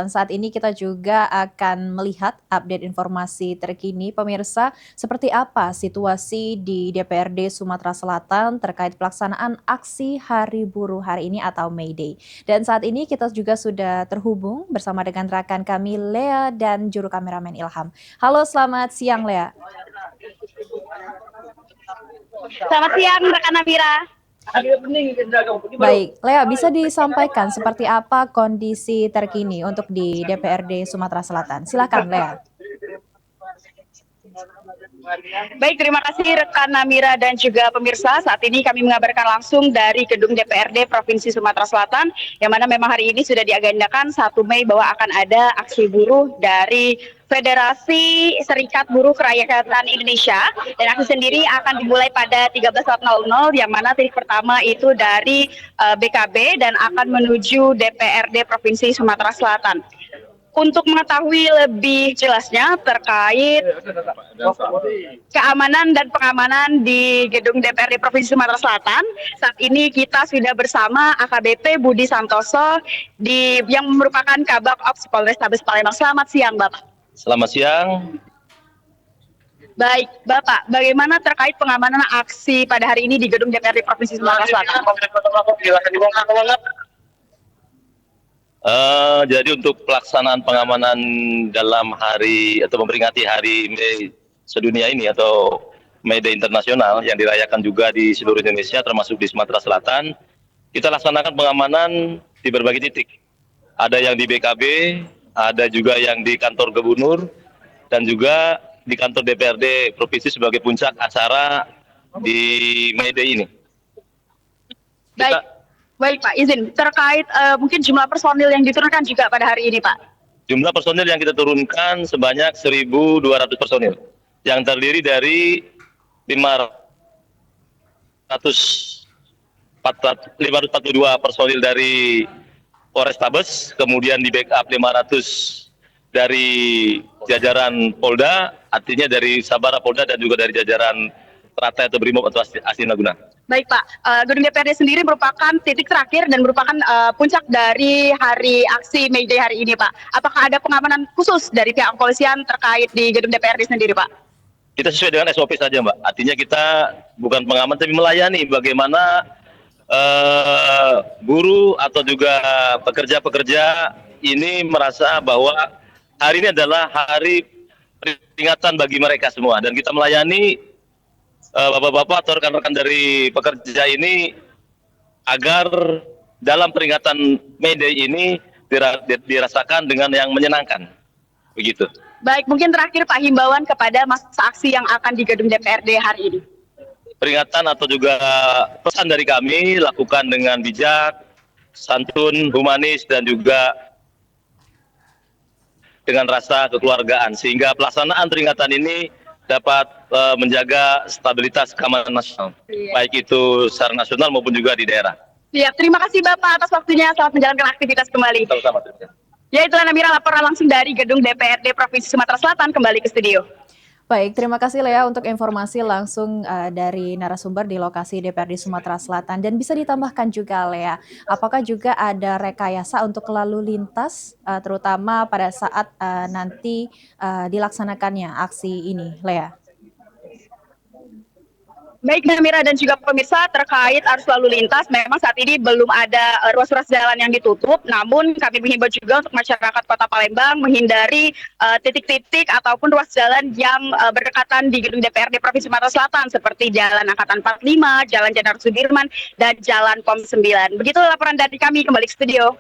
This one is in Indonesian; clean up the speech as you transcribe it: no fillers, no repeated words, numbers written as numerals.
Dan saat ini kita juga akan melihat update informasi terkini pemirsa, seperti apa situasi di DPRD Sumatera Selatan terkait pelaksanaan aksi Hari Buruh hari ini atau May Day. Dan saat ini kita juga sudah terhubung bersama dengan rekan kami Lea dan juru kameramen Ilham. Halo, selamat siang Lea. Selamat siang rekan Amira. Baik, Lea, bisa disampaikan seperti apa kondisi terkini untuk di DPRD Sumatera Selatan? Silakan Lea. Baik, terima kasih rekan Namira dan juga pemirsa. Saat ini kami mengabarkan langsung dari gedung DPRD Provinsi Sumatera Selatan, yang mana memang hari ini sudah diagendakan 1 Mei bahwa akan ada aksi buruh dari Federasi Serikat Buruh Kerakyatan Indonesia, dan aksi sendiri akan dimulai pada 13.00, yang mana titik pertama itu dari BKB dan akan menuju DPRD Provinsi Sumatera Selatan. Untuk mengetahui lebih jelasnya terkait keamanan dan pengamanan di gedung DPRD Provinsi Sumatera Selatan, saat ini kita sudah bersama AKBP Budi Santoso yang merupakan Kabak Ops Polrestabes Palembang. Selamat siang, Bapak. Selamat siang. Baik, Bapak, bagaimana terkait pengamanan aksi pada hari ini di gedung DPRD Provinsi Sumatera Selatan? Jadi untuk pelaksanaan pengamanan dalam hari atau memperingati Hari May sedunia ini atau May Day Internasional yang dirayakan juga di seluruh Indonesia termasuk di Sumatera Selatan, kita laksanakan pengamanan di berbagai titik. Ada yang di BKB, ada juga yang di kantor gubernur, dan juga di kantor DPRD Provinsi sebagai puncak acara di May Day ini. Baik Pak, izin terkait mungkin jumlah personil yang diturunkan juga pada hari ini Pak. Jumlah personil yang kita turunkan sebanyak 1.200 personil, yang terdiri dari 542 personil dari Polrestabes, kemudian di backup 500 dari jajaran Polda, artinya dari Sabara Polda dan juga dari jajaran Trata atau Brimob atau Astina Guna. Baik Pak, gedung DPRD sendiri merupakan titik terakhir dan merupakan puncak dari hari aksi May Day hari ini Pak. Apakah ada pengamanan khusus dari pihak kepolisian terkait di gedung DPRD sendiri Pak? Kita sesuai dengan SOP saja Mbak, artinya kita bukan pengaman tapi melayani bagaimana buruh atau juga pekerja-pekerja ini merasa bahwa hari ini adalah hari peringatan bagi mereka semua, dan kita melayani bapak-bapak atau rekan-rekan dari pekerja ini agar dalam peringatan May Day ini dirasakan dengan yang menyenangkan, begitu. Baik, mungkin terakhir Pak, himbauan kepada masa aksi yang akan di gedung DPRD hari ini. Peringatan atau juga pesan dari kami, lakukan dengan bijak, santun, humanis, dan juga dengan rasa kekeluargaan, sehingga pelaksanaan peringatan ini dapat menjaga stabilitas keamanan nasional, baik itu secara nasional maupun juga di daerah. Ya, terima kasih Bapak atas waktunya, selamat menjalankan aktivitas kembali. Sama-sama. Ya, itulah Namira, laporan langsung dari gedung DPRD Provinsi Sumatera Selatan, kembali ke studio. Baik, terima kasih Lea untuk informasi langsung dari narasumber di lokasi DPRD Sumatera Selatan. Dan bisa ditambahkan juga Lea, apakah juga ada rekayasa untuk lalu lintas, terutama pada saat nanti dilaksanakannya aksi ini, Lea? Baik Namira dan juga pemirsa, terkait arus lalu lintas, memang saat ini belum ada ruas-ruas jalan yang ditutup, namun kami menghimbau juga untuk masyarakat Kota Palembang menghindari titik-titik ataupun ruas jalan yang berdekatan di gedung DPRD Provinsi Sumatera Selatan, seperti Jalan Angkatan 45, Jalan Jenderal Sudirman, dan Jalan POM 9. Begitu laporan dari kami, kembali ke studio.